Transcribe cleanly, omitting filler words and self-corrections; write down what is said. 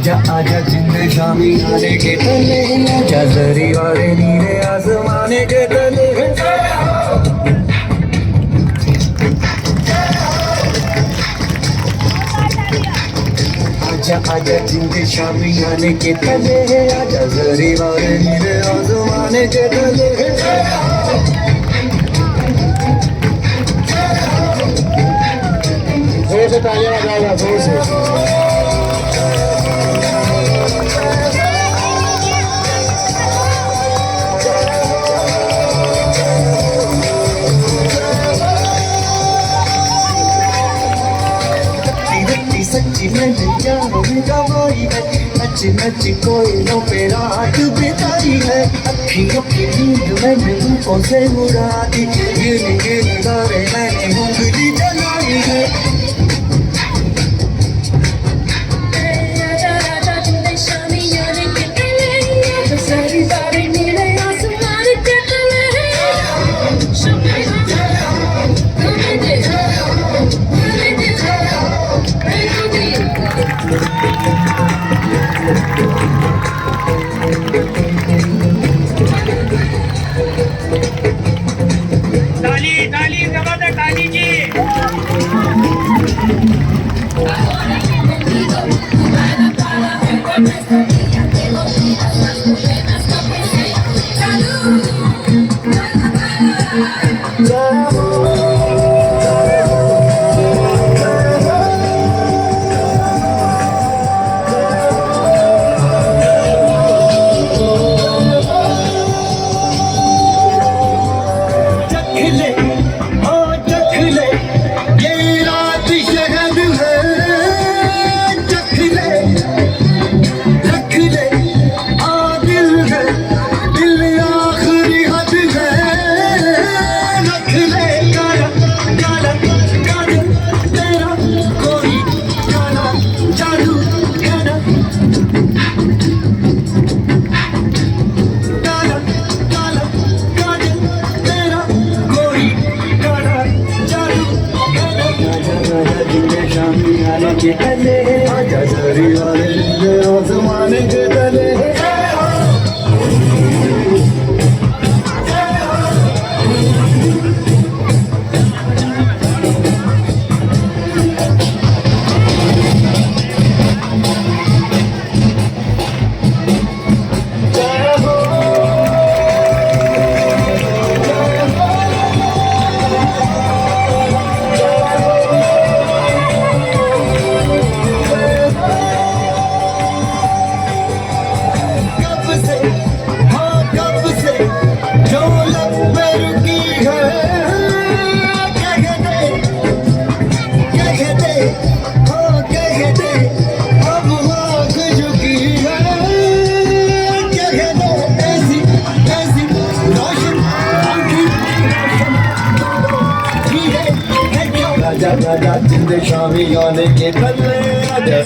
आजा आजा जिंद शामी आने के तले आजा जरी वाले नीले आसमाने के तले आजा आजा जिंद शामी आने के तले आजा जरी वाले नीले आसमाने के तले जोर से तालियां बजाओ जोर से सच्ची में जाऊंगा वही है नच नच कोयलों पे रात बिताई है अखियों की नींद मैंने उनको से उड़ा दी गिन गिन गारे मैंने उंगली जलाई है ताली ताली जबरदस्त ताली जी के तले आजा जरी वाले आसमाने के तले आजा आजा जिंद शामी आने के तले आजा